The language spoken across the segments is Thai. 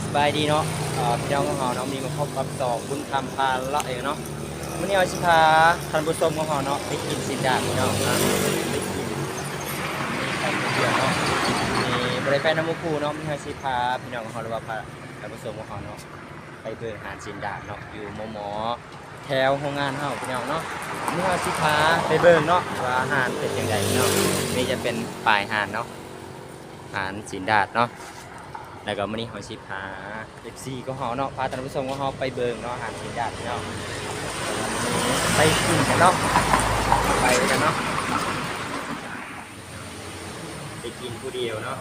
สบายดีเนาะพี่น้องของเราเนาะมีมาพบกับสองบุญคำพาเลาะเองเนาะวันนี้เอาชิพาท่านผู้ชมของเราเนาะไปกินสินดาดพี่น้องไปกินไปเที่ยวเนาะมีบริไปน้ำมูคูเนาะมีเอาชิพาพี่น้องของเราหรือว่าพาท่านผู้ชมของเราเนาะไปเบิ่งอาหารสินดาดเนาะอยู่หมอแถวโรงงานเฮาพี่น้องเนาะมีเอาชิพาไปเบิ่งเนาะว่าอาหารเป็นยังไงพี่น้องนี่จะเป็นปลายอาหารเนาะอาหารสินดาดเนาะแล้วก็มื้อนี้เฮาสิพา FC ของเฮาเนาะพาท่านผู้ชมของเฮาไปเบิ่งเนาะอาหารสินดาดเนาะไปกินกันเนาะไปกันเนาะไปกินผู้เดียวเนาะ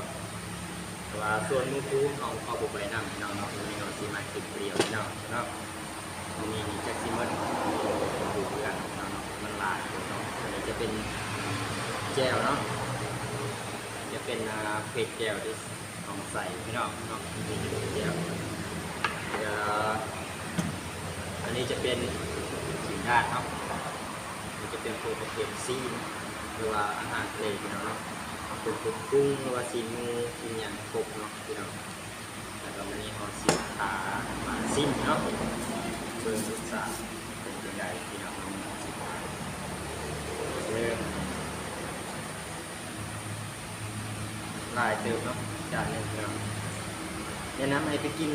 แต่ว่าส่วนหมู่คู่เฮาก็บ่ไปนำเนาะมื้อนี้เฮาสิมากินผู้เดียวเนาะมื้อนี้นี่จักสิมันอยู่กันเนาะมันหลายเนาะอันนี้จะเป็นแจ่วเนาะจะเป็นเผ็ดแจ่วที่ของใส่พี่น้องเนาะมีเดียวอันนี้จะเป็นสินค้าเนาะนี่จะเป็นโปรตีนซีนหรือว่าอาหารทะเลพี่น้องเนาะเป็นกุ้งหรือว่าซีนูซีนอย่างกบเนาะพี่น้องแล้วก็มันนี้ห่อสินค้ามาซิมเนาะเบอร์สุดสาเป็นยังไงพี่น้องเริ่มลายเติมเนาะจานนึงเนาะแนะนำให้ไปกิน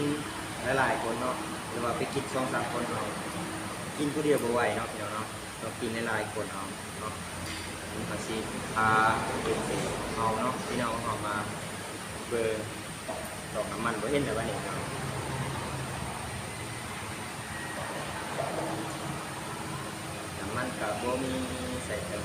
หลายๆคนเนาะหรือว่าไปกิน2-3 คนเนาะกินผู้เดียวบ่ไหวเนาะเดี๋ยวเนาะต้องกินหลายๆคนเนาะมีภาษีพาเอาเนาะพี่น้องเอามาเบอร์ดอกน้ำมันบ่เห็นเลยว่านี่เนาะน้ำมันกับบ่มีใส่เติม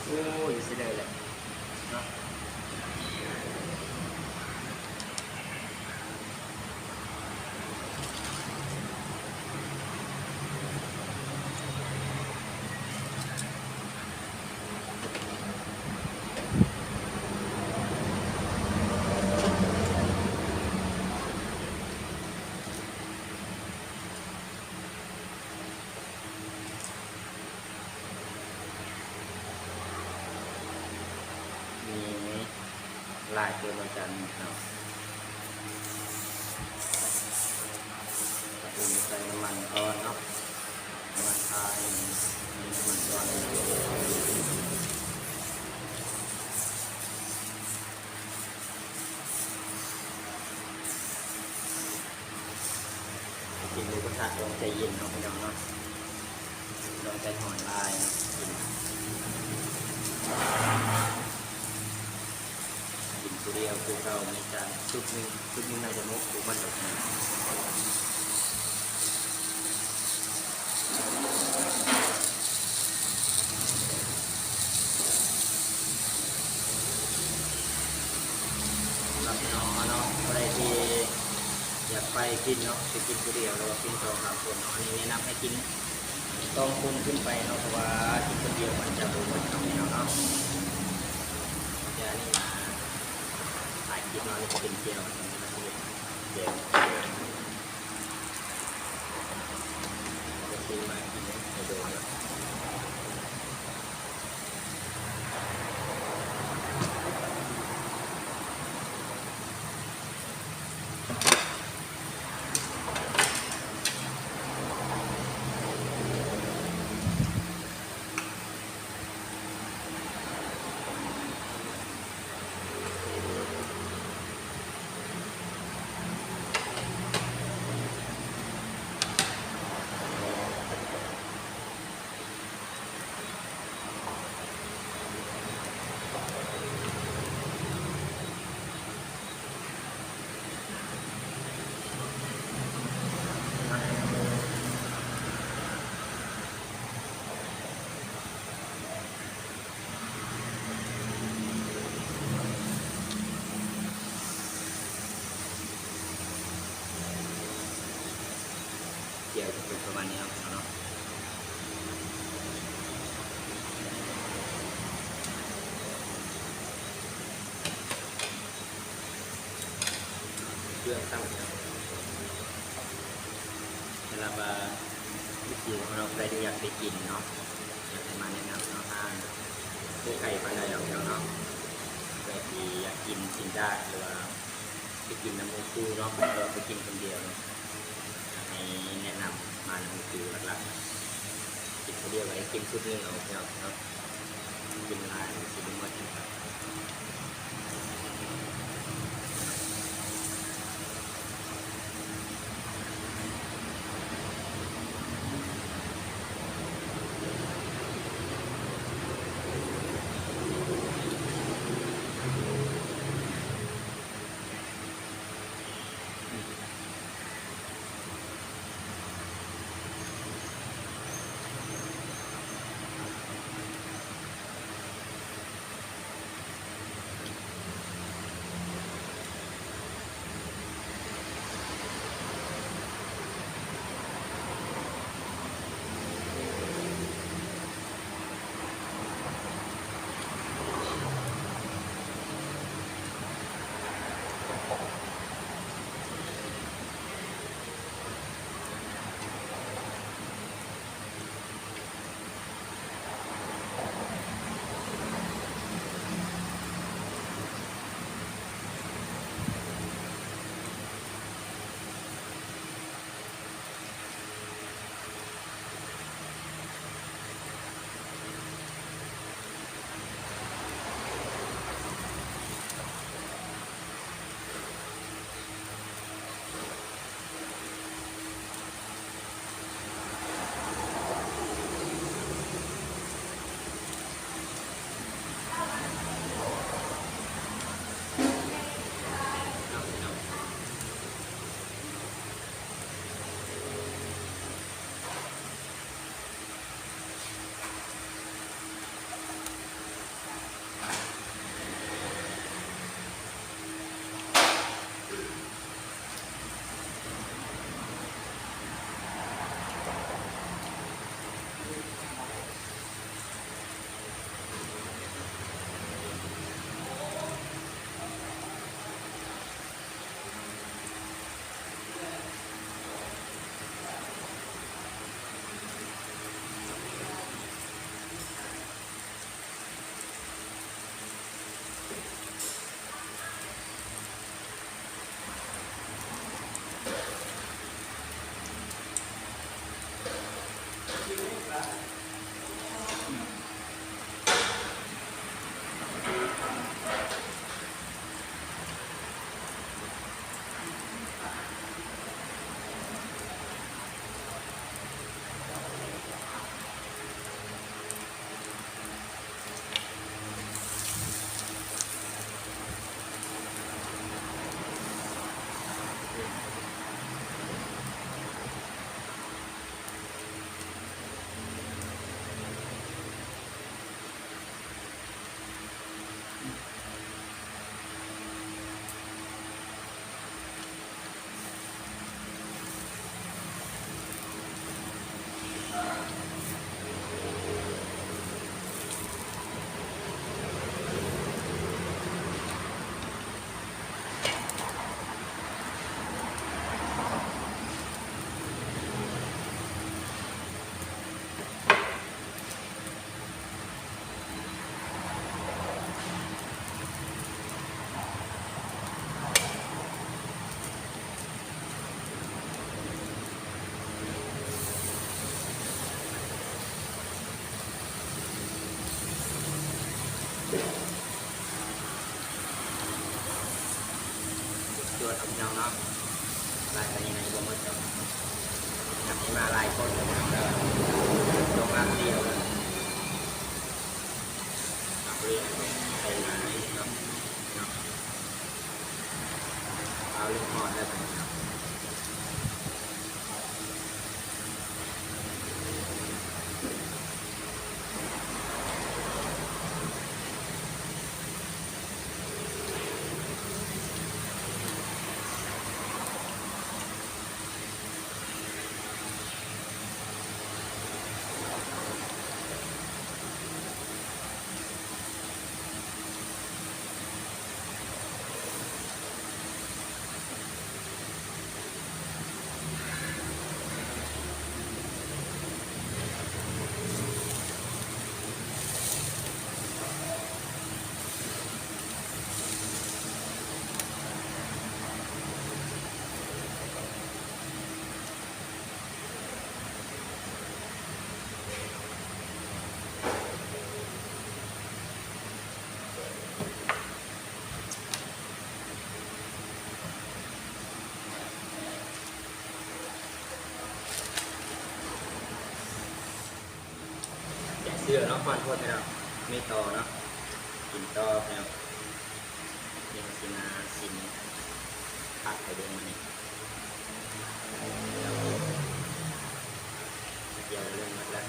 โอ้ยสิเลยแหละเนาะมีลายเกินวันจันทร์เนาะใส่น้ำมันก้อนเนาะน้ำมันพายมีน้ำมันก้อนกินหมูกระทะลองใจเย็นเนาะพี่น้องเนาะลองใจหอยลายเนาะกินตัวเดียวคือเราในจานชุดนึงน่าจะมุกถูกมันแบบนี้รับพี่น้องเนาะอะไรที่อยากไปกินเนาะไปกินตัวเดียวหรือว่ากิน2-3 คนเนาะอันนี้แนะนำให้กินต้องคนขึ้นไปเนาะเพราะว่ากินคนเดียวมันจะบ่หมดเนาะพี่น้องเนาะจะนี่มาถ่ายคลิปเนาะนี่จะเป็นเจียวเจียวจะซื้อมากินให้ดูเนาะเจียวจะเป็นประมาณนี้ครับเนาะ รื่องตั้งเนี่ยเวลามาวิธีของเราใครที่อยากไปกินเนาะอยากมาแนะนำเนาะห้างพวกไก่ปลาไหลเราเนาะใครที่อยากกินกินได้หรือว่าไปกินน้ำมูกูเนาะเราไปกินคนเดียวให้แนะนำมาน้ำมูกูหลักๆกินคนเดียวไว้กินชุดนึงเอาเนาะกินลายกินหมดตัวทำเนาะลายกันยังไงบ้างมั้งอยากให้มาลายคนเลยนะลงมาเดียวเลยเรียนไปมาเนาะเอาลูกหอดได้ไหม เชื่อเนาะความโทษนะครับไม่ต่อเนาะกินต่อแล้วยังสินาสินผักไปเดือนนี้เดี๋ยวเรื่องมันแล้ว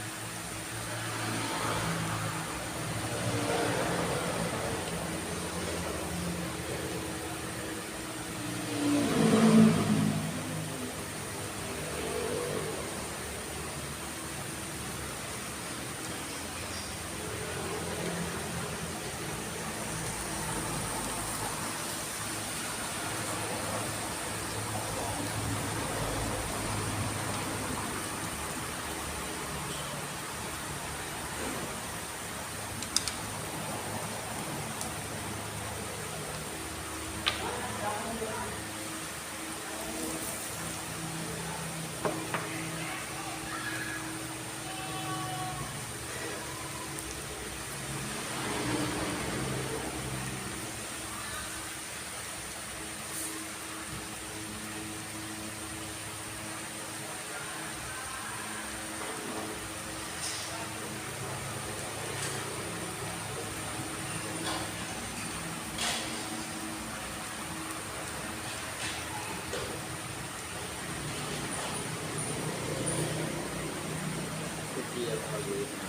เดียวเอาอยู่นะ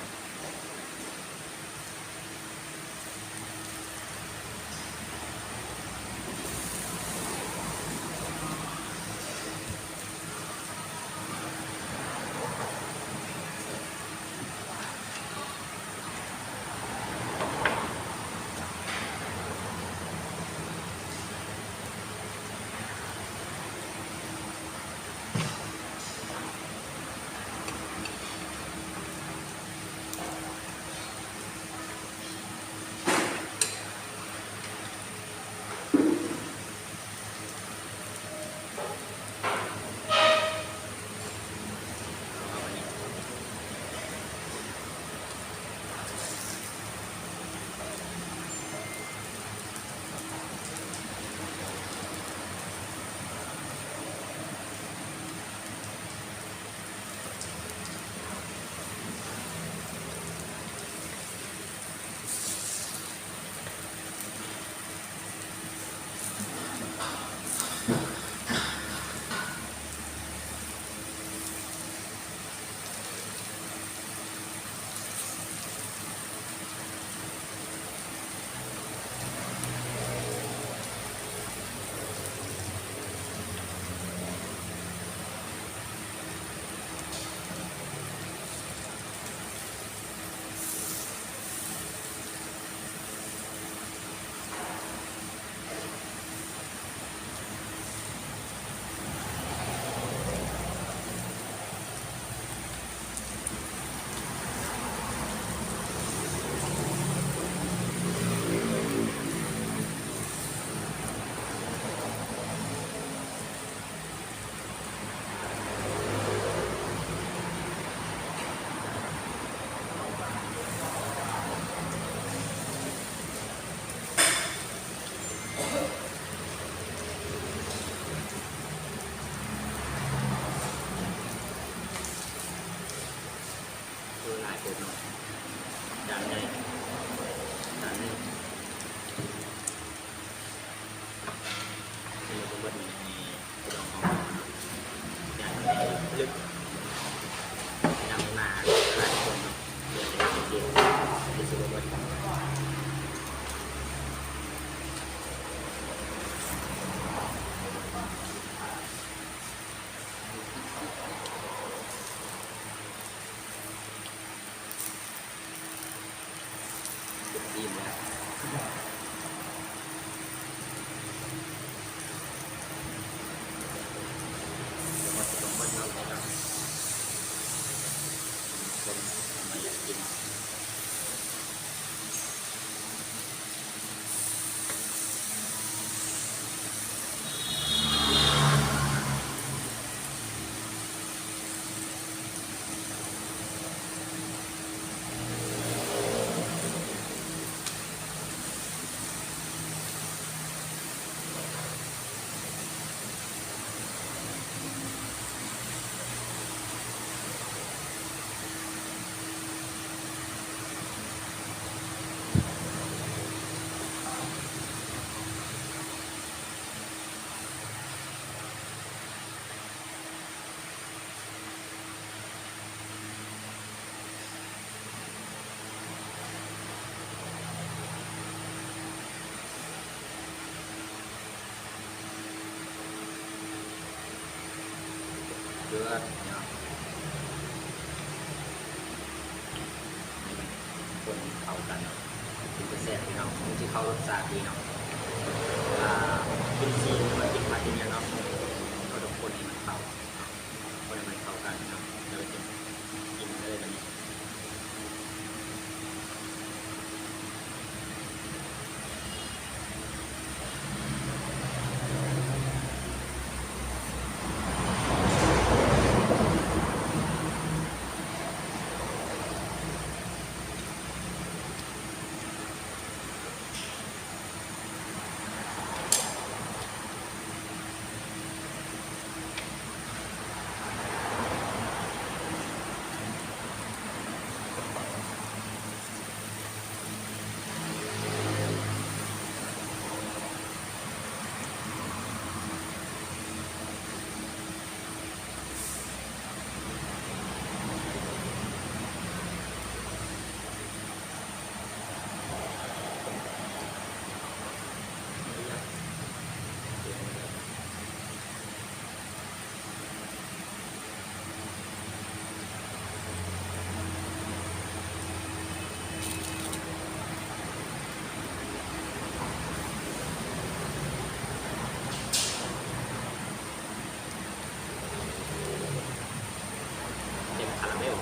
คือหลายคนเนาะจานใหญ่จานนี้ที่เราต้องบัดนี้ลองเอาอย่างลึกอย่างหนาหลายคนเนาะเดี๋ยวจะเย็นที่สุดเลยอิ่มแล้วมาตรงมันเราเลยนะคนทำไมอยากกิน เดือดเนาะคนเข้ากันเนาะกินกระแซ่บพี่น้องมันจะเข้ารสชาติดีเนาะกินซีนมากินผัดกินเนี่ยเนาะก็ต้องคนให้มันเข้าคนให้มันเข้ากันเนาะเดี๋ยวจะกินเลยแบบนี้คาราเมล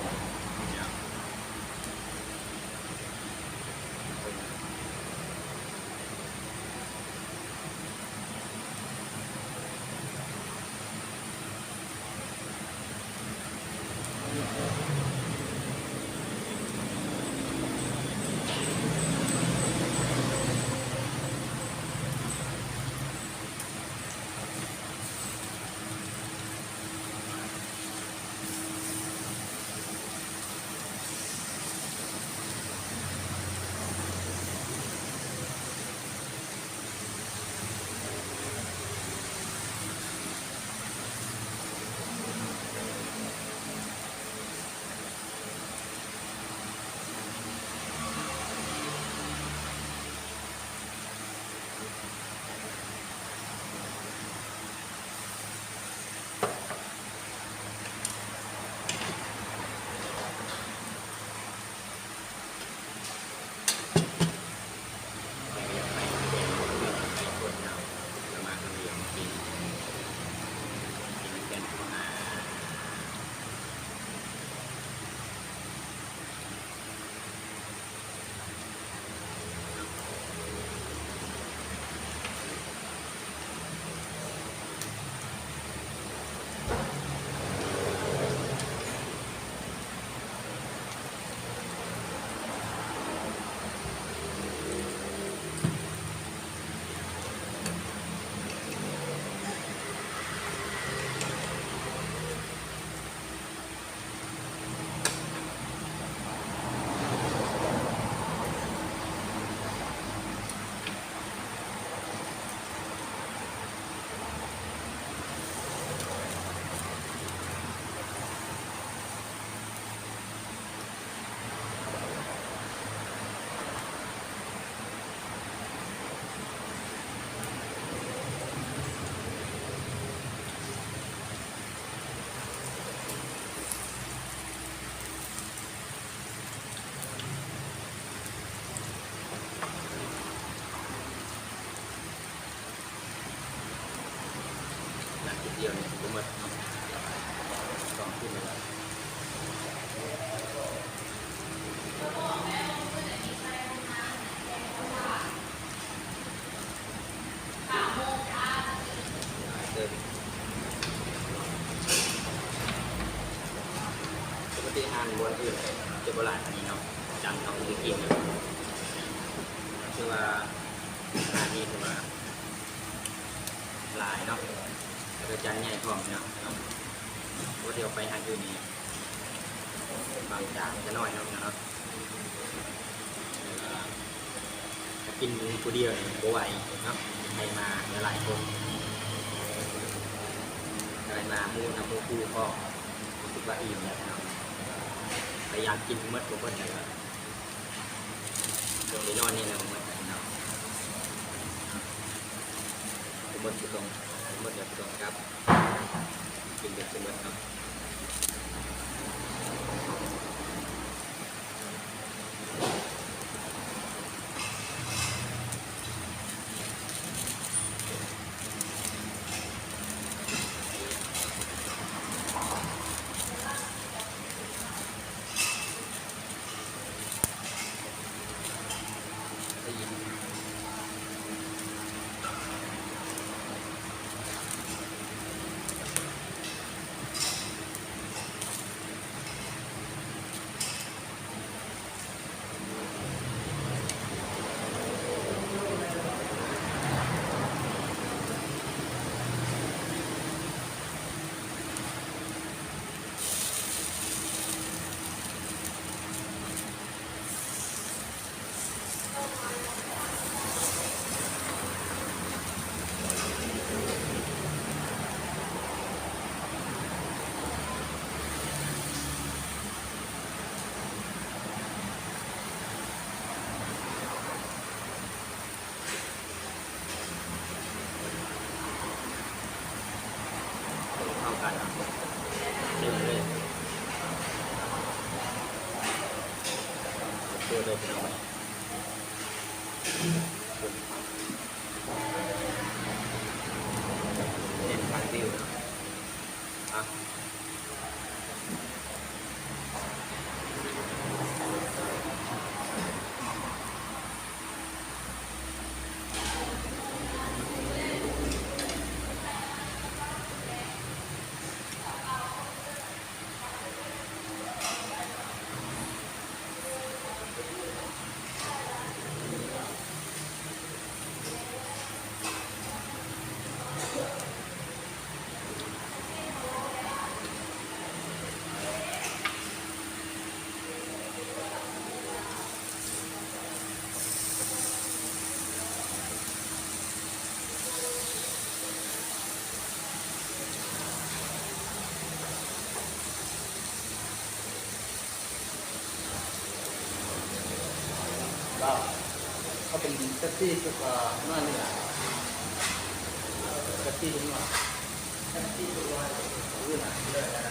เดียวเนี่ยผมมาสองขึ้นเลยปกติอาหารบนอื่นจะโบราณอันนี้เนาะจำต้องมีกินนะคือว่าอาหารนี้คือว่าหลายเนาะแล้วก็จานใหญ่พร้อมเนาะว่าเดี๋ยวไปทางอื่นนี่บางจานจะน้อยเนาะกินคนเดียวเนี่ยโบไหวเนาะใครมาหลายคนใครมามูนำมูคู่ก็รู้สึกว่าอิ่มเนาะพยายามกินเมื่อทุกคนเลยตรงนี้นอนนี่แหละมันเนาะทุกคนทุกตรง หมดเดี๋ยวพี่น้องครับกินเด็ดเสมอครับเข้ากันเต็มเลยตัวเดิมพี่น้องเน้นฟังดิวอ่ะก็เขาเป็นแท็กซี่ตัวน้อยนี่แหละแท็กซี่ตัวน้อยแท็กซี่ตัวน้อยรู้นะเลยนะ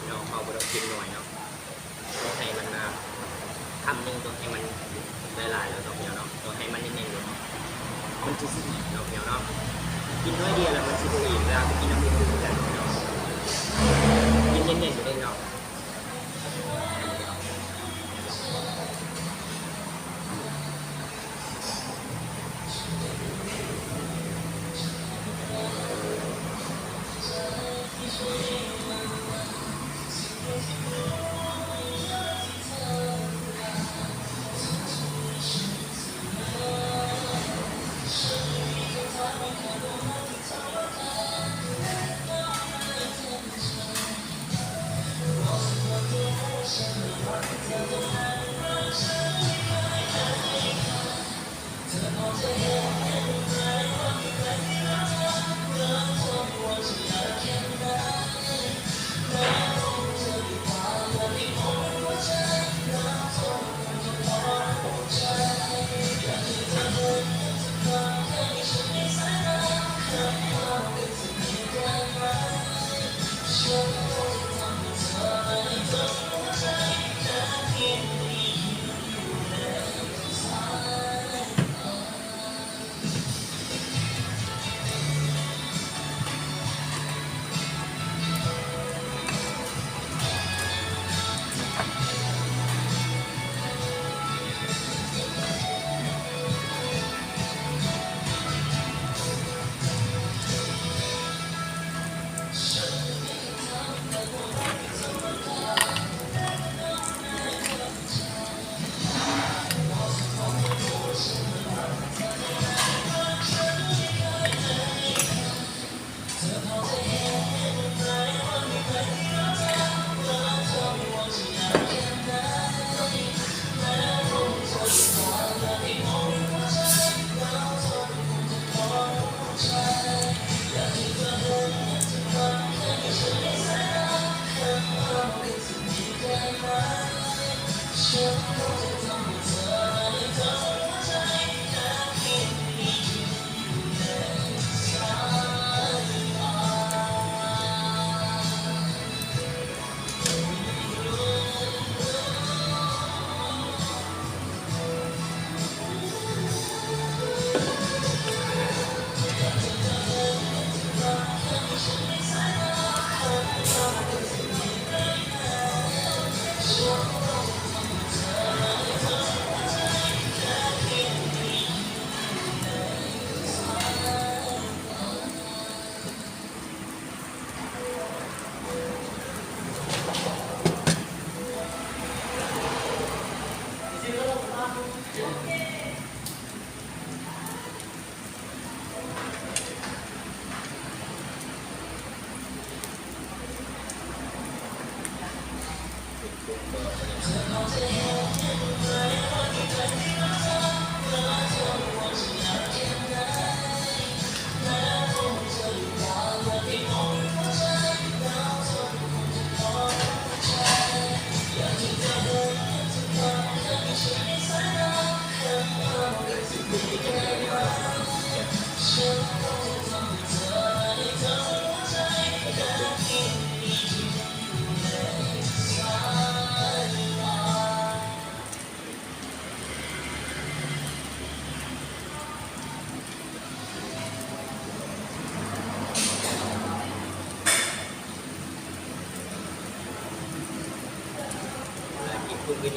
น้องเขาไปเรากินหน่อยเนาะต้องให้มันมาทำหนึ่งต้องให้มันได้หลายแล้วต้องเดียวเนาะต้องให้มันเน้นๆเลยมันจะสีเนาะเดียวเนาะกินน้อยเดียวแล้วมันจะสีเวลาไปกินน้ำพริกคือกันเนาะกินเน้นๆอยู่เลยเนาะ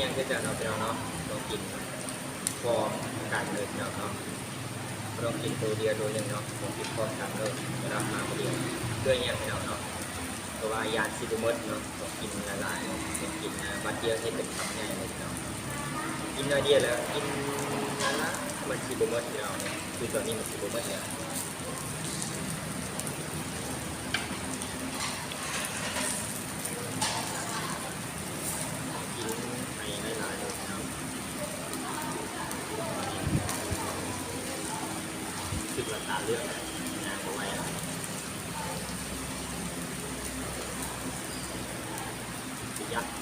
ยังก็จะเนาะพี่น้องเนาะต้องกินพร้อมกันเลยพี่น้องเนาะต้องกินตัวเดียวตัวหนึ่งเนาะต้องกินพร้อมกันเลยเวลามาคนเดียวด้วยยังพี่น้องเนาะเพราะว่ายาซิบูมดเนาะต้องกินละลายต้องกินบัดเดียวให้เป็นคำใหญ่เลยพี่น้องกินน้อยเดียวแล้วกินละลายมันซิบูมดพี่น้องคือตอนนี้มันซิบูมดเนี่ยคิดว่าตาเลือกงานเอาไว้ยักษ์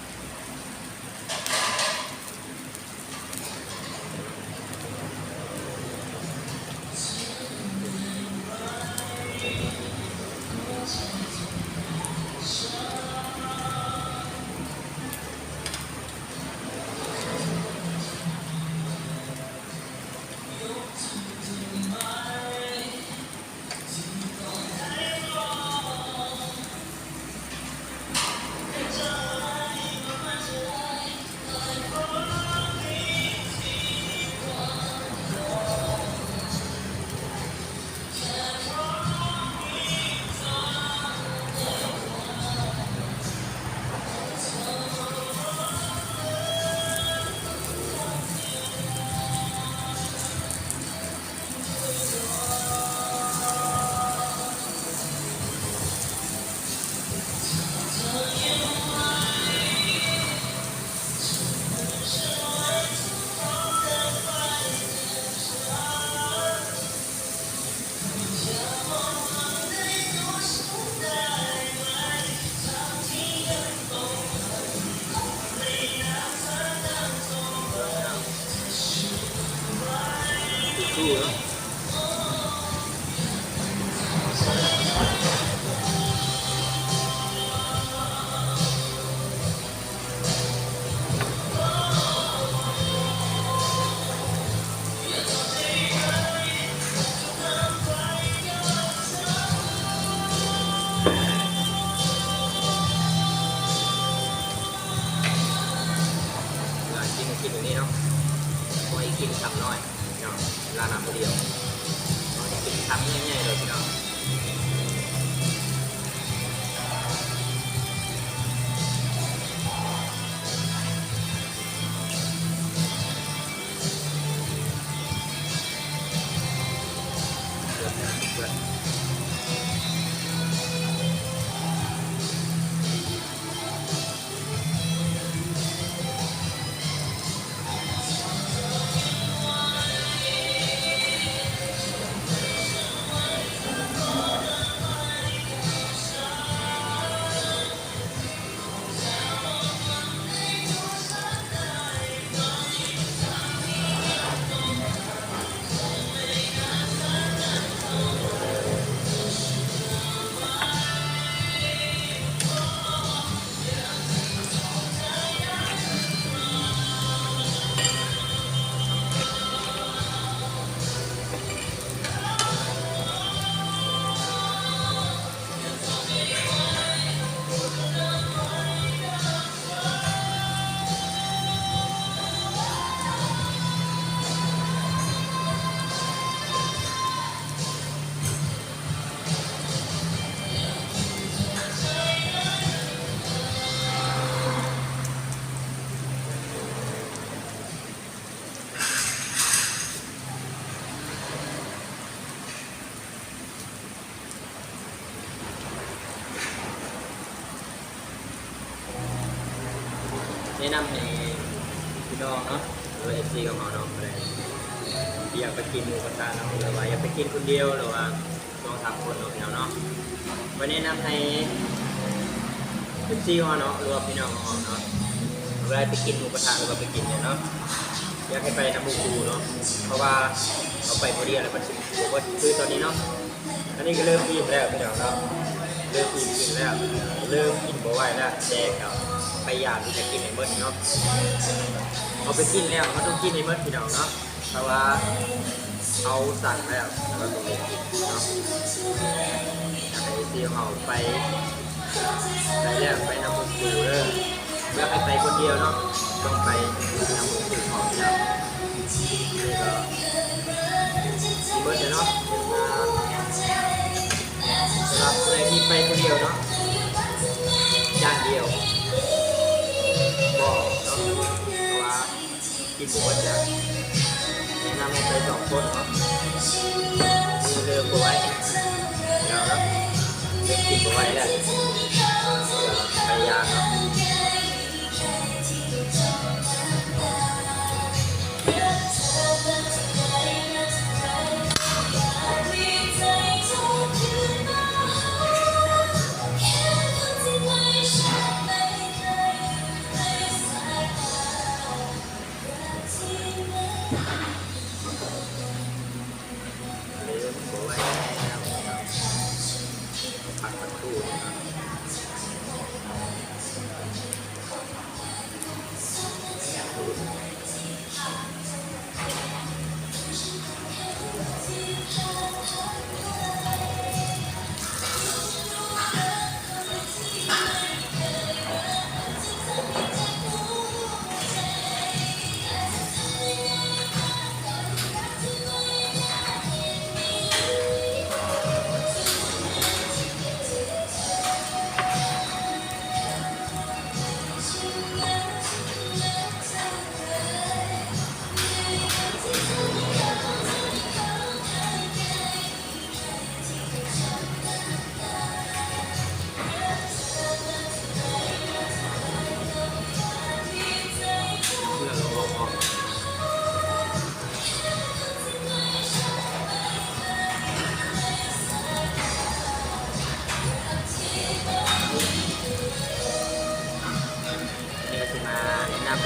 สู้เนาะกินอย่างนี้เนาะพอกินคำน้อยเนาะลาหนาคนเดียวกินคำง่ายๆเลยพี่น้องแนะนำให้พี่น้องเนาะหรือ FC กับเขาเนาะอะไรอยากไปกินหมูกระทะเนาะหรือว่าอยากไปกินคนเดียวหรือว่า2-3 คนเนาะพี่น้องเนาะวันนี้แนะนำให้ FC ของเขาเนาะหรือว่าพี่น้องของเขาเนาะเวลาไปกินหมูกระทะหรือว่าไปกินเนี่ยเนาะอยากให้ไปน้ำมูกูเนาะเพราะว่าเขาไปคนเดียวแล้วมันบอกว่าคือตอนนี้เนาะอันนี้ก็เริ่มอิ่มแล้วพี่น้องเนาะเริ่มอิ่มกินแล้วเริ่มกินบ่ไหวแล้วแดกเอาไปอยากที่จะกินในเมื่อเนาะเอาไปกินแล้วเขาต้องกินในเมื่อพี่น้องเนาะเพราะว่าเขาสั่งแล้วแล้วก็ต้องเรียนกินเนาะอยากให้ซีเขาไปแล้วไปนำมูกูเลยอยากให้ไปคนเดียวเนาะ ต้องไปนำมือถือของเจ้านี่ก็มีเบิร์ดเนาะสำหรับในที่ไปคนเดียวเนาะย่างเดียวบอกเนาะเพราะว่ากินหมูจะแนะนำให้ไป2 คนเนาะมีเรือบัวไว้เดี๋ยวนะเด็กกินบัวไว้แหละไปยางเนาะผักตะกรูดเ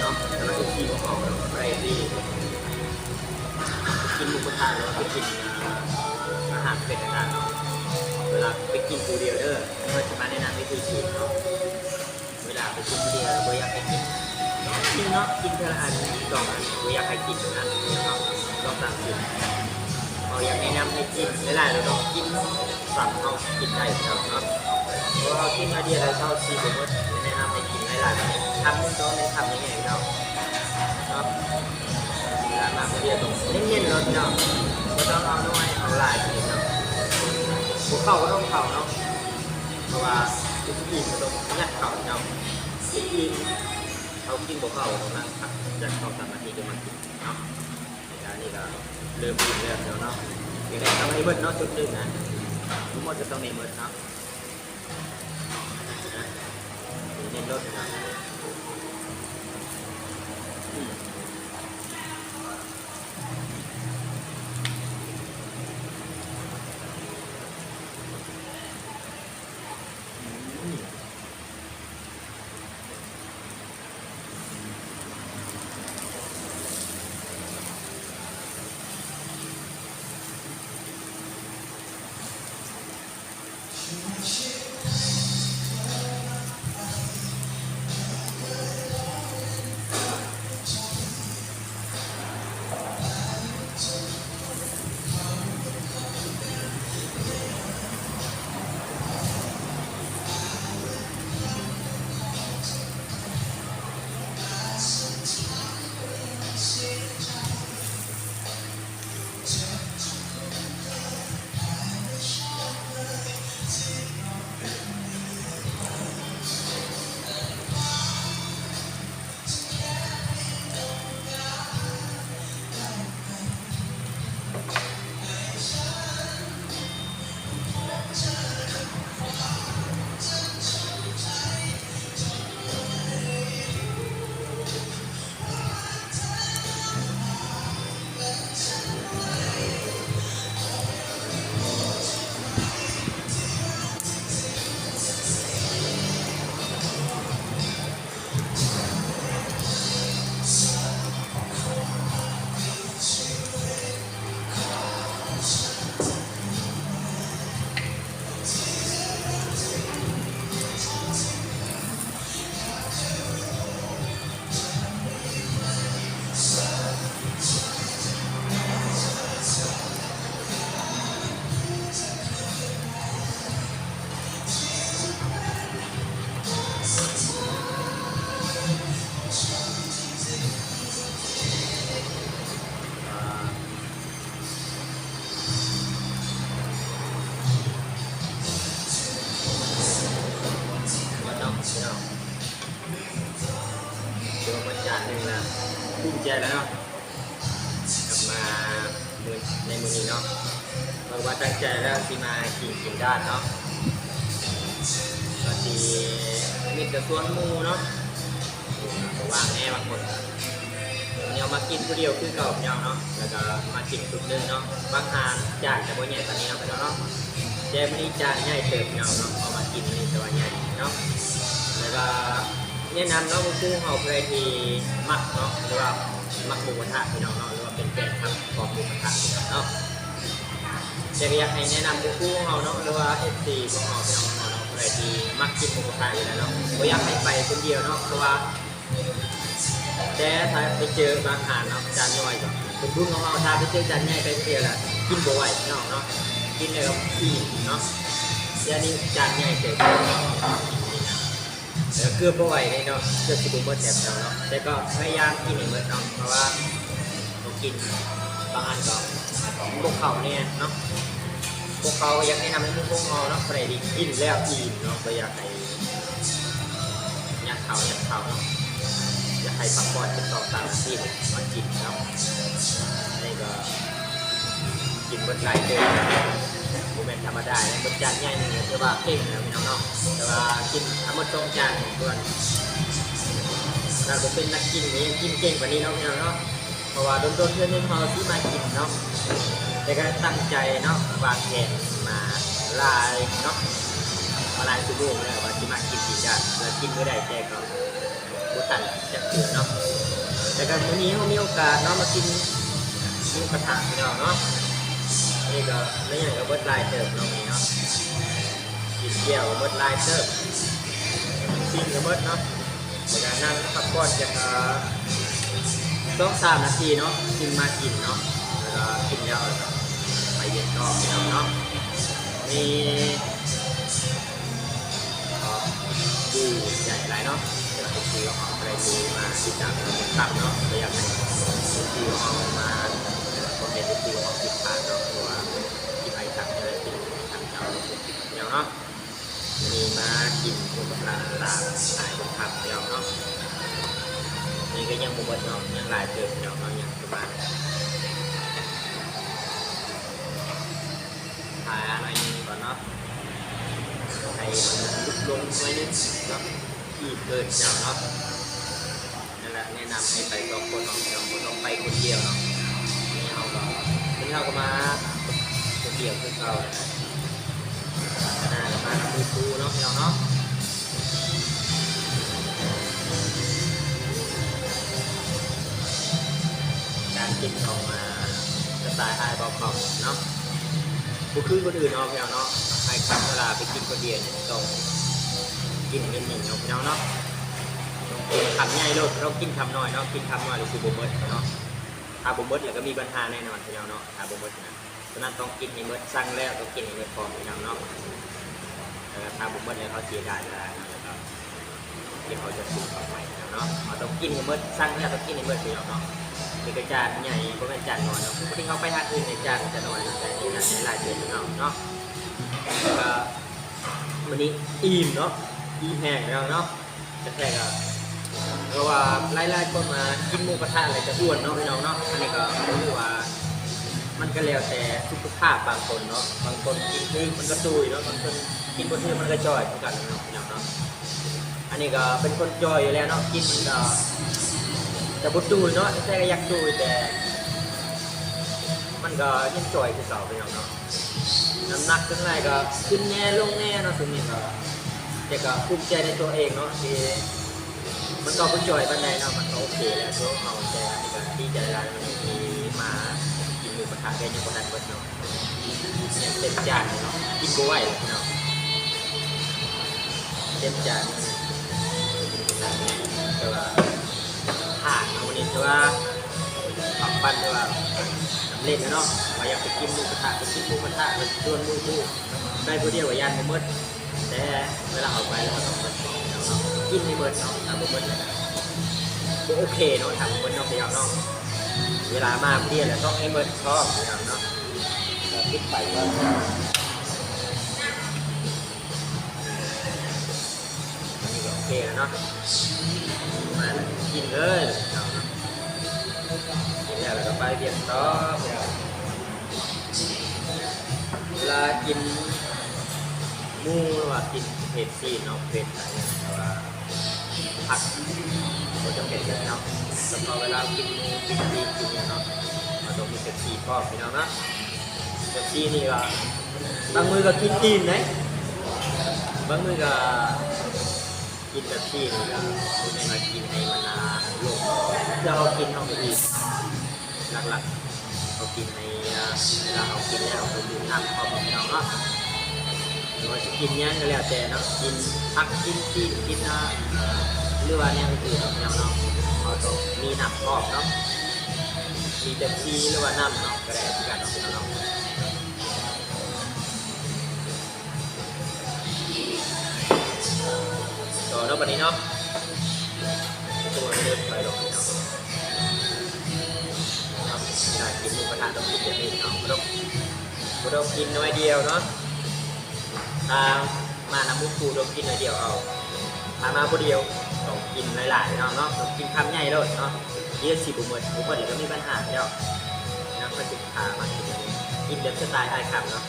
นาะแต่ละที่ของเราอะไรดีกินหมูกระทะแล้วไปกินอาหารเป็นต่างๆเนาะเวลาไปกินผู้เดียวเด้อเพื่อจะมาแนะนำวิธีกินเนาะเวลาไปกินผู้เดียวเราอยากให้กินเนาะกินเท่าอัน2 อันเราอยากให้กินนะเนาะต้องสั่งกินเราอยากแนะนำให้กินหลายๆเราต้องกินสั่งเขากินได้เนาะเพราะเรากินมาเดียวเราเท่าชีวิตแนะนำให้กินหลายๆทำมันต้องเป็นทำยังไงเราเนาะเวลามาเดียวตรงเน้นๆเราเนาะก็ต้องเอาน้อยเอาหลายกินเนาะหัวเข่าก็ต้องเข่าเนาะเพราะว่าทุกทีมันต้องยัดเข่าเนาะทุกทีเขากินหัวเข่าตรงนั้นครับยัดเข่า3 นาทีก็มากินเนาะในการนี้ก็เริ่มกินเริ่มแล้วเนาะอย่างไรต้องให้เบิดเนาะจุดหนึ่งนะทุกคนจะต้องในเบิดเนาะเน้นรถนะ ใจแล้วเนาะกลับมาในมือนี้เนาะบอกว่าตั้งใจแล้วที่มากินด้านเนาะก็ทีมีแต่ส่วนหมูเนาะวางแน่บางคนเนี่ยมากินผู้เดียวคือเก่าเนี่ยเนาะแล้วก็มากินทุกนึงเนาะบางทานจานจะบ่ใหญ่ตอนนี้เนาะเนาะแจมนี่จานใหญ่เติบเนาะเอามากินนี่ตัวใหญ่เนาะแล้วก็แนะนำเนาะผู้เขาเคยที่มักเนาะหรือว่ามักหมูกระทะพี่น้องเนาะหรือว่าเป็นแฟนคลับของหมูกระทะพี่น้องเนาะจะอยากให้แนะนำผู้เขาเนาะหรือว่าFCของเขาพี่น้องเนาะเคยที่มักกินหมูกระทะอยู่แล้วเนาะก็อยากให้ไปคนเดียวเนาะเพราะว่าแต่ถ้าไปเจอบางหานเนาะจานย่อยก็เป็นบุญของเราถ้าไปเจอจานใหญ่ไปเจอละกินบ่ไหวพี่น้องเนาะกินเลยก็อิ่มเนาะเดี๋ยวนี้จานใหญ่เกินเกือบบ่ไหวเลยเนาะเกือบสิบหมดแถบเราเนาะแต่ก็พยายามกินให้หมดเนาะเพราะว่าเรากินบางอันก็พวกเขาเนี่ยเนาะพวกเขาอยากให้นำให้พวกเราเนาะใครดีกินแล้วอิ่มเนาะก็อยากให้ยัดเขาเนาะอยากให้พักผ่อน12-13 นาทีมากินเนาะนี่ก็กินบนไหลเลยโมเมนต์ธรรมดาเนี่ยบนจานใหญ่เนี่ยแต่ว่าเก่งนะพี่น้องเนาะแต่ว่ากินทั้งหมด2 จานส่วนเราเป็นนักกินนี่ยังกินเก่งกว่านี้เนาะพี่น้องเนาะเพราะว่าโดนเพื่อนในเขาที่มากินเนาะแต่ก็ตั้งใจเนาะวางแผนมาลายเนาะมาลายสุดโต่งเลยว่าที่มากินจานแล้วกินไม่ได้แจกก็บุตันจะเกลือเนาะแต่ก็วันนี้เขามีโอกาสเนาะมากินหมูกระทะพี่น้องเนาะนี่ก็ไม่อย่างกับเบิร์ดไลน์เติมเนาะนี่เนาะกินเกี่ยวกับเบิร์ดไลน์เติมกินกับเบิร์ดเนาะในการนั่งพักผ่อนจะ2-3 นาทีเนาะกินมากินเนาะแล้วก็กินแล้วไปเย็นก็พี่น้องเนาะมีดูใหญ่ไรเนาะเราจะซื้อของอะไรดูมาติดตามตับเนาะก็อยากให้ซื้อของมาคอมเมนต์ซื้อของติดตามเนาะเพราะว่าที่ไปสั่งอะไรที่ทำเจ้าเดียวเนาะมีมากินพวกปลาตาหายเป็นผักเดียวเนาะนี่ก็ยังบุบเนาะยังหลายเติมเนาะยังประมาณถ่ายอะไรนี้ก่อนเนาะให้มันลุกลงไว้นิดเนาะที่เกิดเนาะนั่นแหละแนะนำให้ไป2 คนเนาะต้องไปคนเดียวเนาะนี่เราก็มาคนเดียวคือเราน่าจะมาดูดูเนาะพี่น้องเนาะการกินของมาสไตล์ไทยบอกของเนาะบุคือคนอื่นเนาะพี่น้องเนาะใครขับเวลาไปกินคนเดียวต้องกินเงินหนึ่งเนาะพี่น้องเนาะกินคำใหญ่เลยเรากินคำน้อยเนาะกินคำน้อยหรือคือบุเบิร์ตเนาะถ้าบุเบิร์ตแล้วก็มีปัญหาแน่นอนพี่น้องเนาะถ้าบุเบิร์ตนะฉะนั้นต้องกินให้เบิร์ตสั่งแล้วต้องกินให้เบิร์ตพร้อมพี่น้องเนาะถ้าบุเบิร์ตแล้วเขาเสียดายแล้วนะครับที่เขาจะสู้ต่อไปเนาะเราต้องกินให้เบิร์ตสั่งแล้วต้องกินให้เบิร์ตพี่น้องเนาะเป็นจานใหญ่เพราะเป็นจานน้อยเนาะที่เขาไปทานอื่นในจานจะน้อยแต่นี่จานหลายเดือนเนาะก็วันนี้อิ่มเนาะอิ่มแห้งแล้วเนาะจะแท้ก็เพราะว่าไล่ๆคนมากินหมูกระทะอะไรจะอ้วนเนาะพี่น้องเนาะอันนี้ก็รู้ว่ามันก็แล้วแต่สุขภาพบางคนเนาะบางคนกินคือมันก็ตุยเนาะบางคนกินบนที่มันก็จ่อยเหมือนกันเนาะพี่น้องเนาะอันนี้ก็เป็นคนจ่อยอยู่แล้วเนาะกินมันก็แต่บุตุยเนาะแต่ก็อยากตุยแต่มันก็ยังจ่อยคือเก่าพี่น้องเนาะน้ำหนักขึ้นไรก็ขึ้นแน่ลงแน่เนาะตรงนี้ก็แต่ก็ภูมิใจในตัวเองเนาะที่มันก็เป็นจ่อยบันไดเนาะมันก็โอเคแล้วตัวเขาแต่อันนี้ก็ที่จะได้มันมีมากินหมูกระทะได้ยังคนนั้นเบิดเนาะยังเต็มจานเนาะกินบ่ไหวเลยเนาะเต็มจานแต่ว่าห่างวันนี้แต่ว่าขับปั่นแต่ว่าเล่นเนาะว่าอยากไปกินหมูกระทะไปชวนมูทูได้ผู้เดียวกับยานบ่หมดแต่เวลาเอาไปแล้วก็ต้องเบิดเนาะกินให้เบิดเนาะทำบ่เบิดเลยก็โอเคเนาะทำบ่เบิดเนาะพี่น้องเนาะเวลามาผู้เดียวแล้วต้องให้เบิดชอบพี่น้องเนาะคิดไปว่าอันนี้ก็โอเคแล้วเนาะมากินเลย กินแล้วก็ไปเรียนต่อเวลากินหมูหรือว่ากินเผ็ดซีเนาะเผ็ดอะไรแต่ว่าผักก็จะเผ็ดเลยเนาะแต่พอเวลากินหมูกินซีกินเนี่ยเนาะมันต้องมีเผ็ดซีพร้อมพี่น้องนะเผ็ดซีนี่ก็บางมือก็กินตีนนะบางมือก็กินแบบซีนี่ก็คุณไม่มากินให้มันลงจะเรากินเอาไปอีกหลักๆเรากินในเวลาเรากินแล้วเราดื่มน้ำพร้อมพี่น้องเนาะเราจะกินยังก็แล้วแต่เนาะกินผักกินซีนกินหรือว่าเนี่ยคือเราเนาะเราต้องมีน้ำพร้อมเนาะมีเต็มที่หรือว่าน้ำเนาะก็ได้ที่การเราเนาะต่อเนาะวันนี้เนาะตัวเดินไปลงเนาะอยากกินหมูกระทะต้องกินแบบนี้เนาะเรากินน้อยเดียวเนาะมาน้ำมูกคูต้องกินน้อยเดียวเอามาผู้เดียวต้องกินหลายๆเนาะต้องกินคำใหญ่เลยเนาะเยี่ยสิบุหมดเดี๋ยวก็มีปัญหาเดี๋ยวนะก็จะพามากินแบบสไตล์ไทยคำเนาะ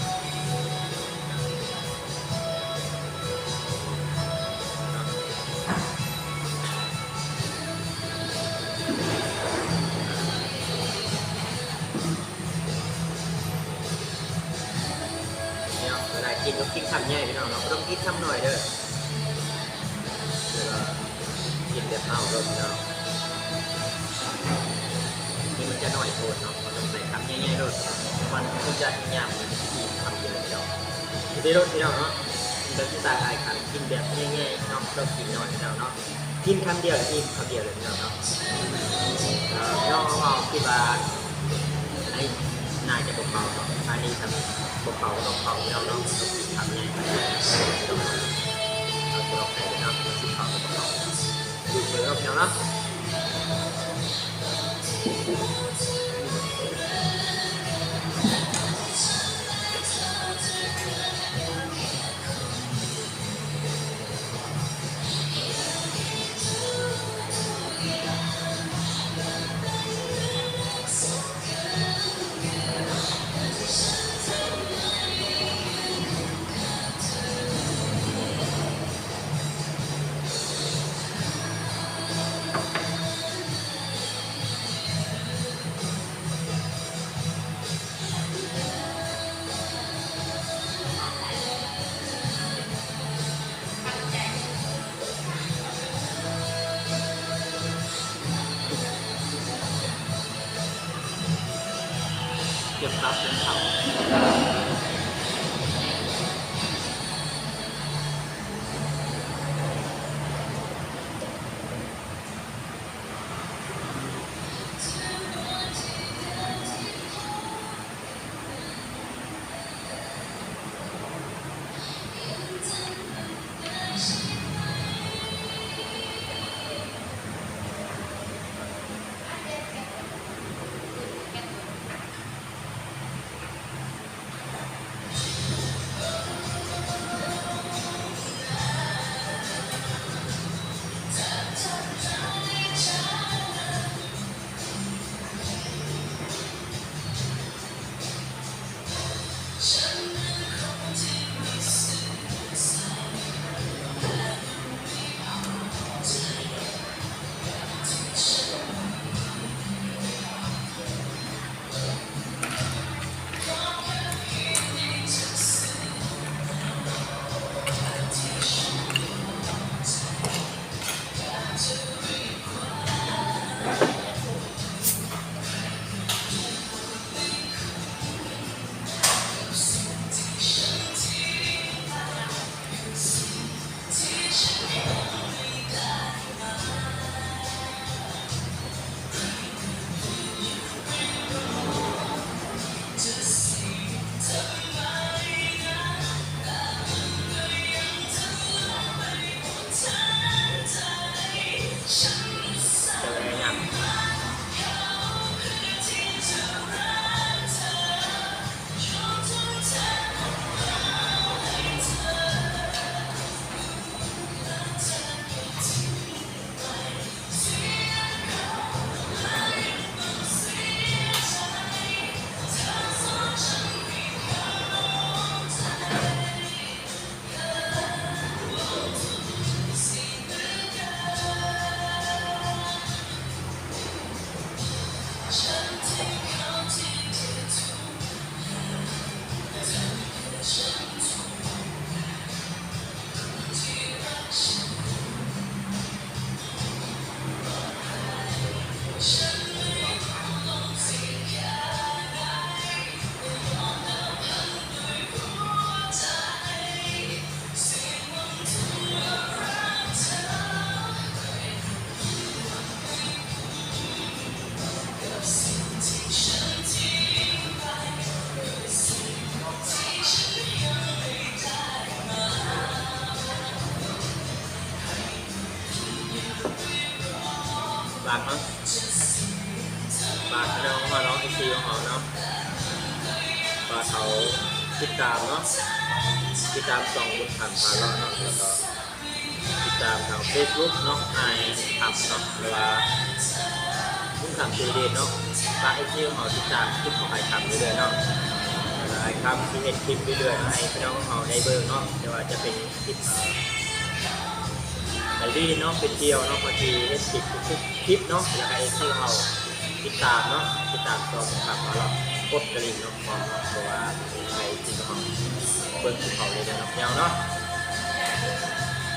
เวลากินต้องกินคำใหญ่พี่น้องเราก็ต้องกินคำหน่อยเด้อเดี๋ยวกินแบบเอาลงเนาะนี่มันจะหน่อยโทษเนาะมันต้องใส่คำใหญ่ๆด้วยมันก็จะยากมันกินคำเดียวเดียวที่รถที่เราเนาะกินแบบสไตล์ไทยคำกินแบบง่ายๆเนาะต้องกินหน่อยเดียวเนาะกินคำเดียวกินคำเดียวเลยพี่น้องเนาะน้องเอาคิดว่าไอ้นายจะบอกเบาเนาะอันนี้ทำบอกเบาต้องเบาพี่น้องเนาะต้องกินคำใหญ่เราจะลองไปเนาะกินคำต้องเบาดูเลยครับพี่น้องเนาะเก็บรับเป็นเขา ฝากเนาะฝากพี่น้องของเราเนาะไอซีของเราเนาะฝากเขาติดตามเนาะติดตามส่องบนผ่านพาเลาะเนาะแล้วก็ติดตามทางเฟซบุ๊กเนาะไอทำเนาะหรือว่าคุณทำตัวเด่นเนาะฝากไอซีของเราติดตามคลิปของไอทำเรื่อยๆเนาะไอทำที่เห็นคลิปเรื่อยๆให้พี่น้องของเราได้เบิ่งเนาะแต่ว่าจะเป็นคลิปไอรีเนาะเป็นเที่ยวเนาะบางทีเห็นคลิปทุกคลิปเนาะแล้วก็ไอซีของเราติดตามเนาะติดตามตัวของเรากดกระดิ่งเนาะเพราะว่าในที่ของเราเบิ่งภูเขาเลยเนาะเนาะ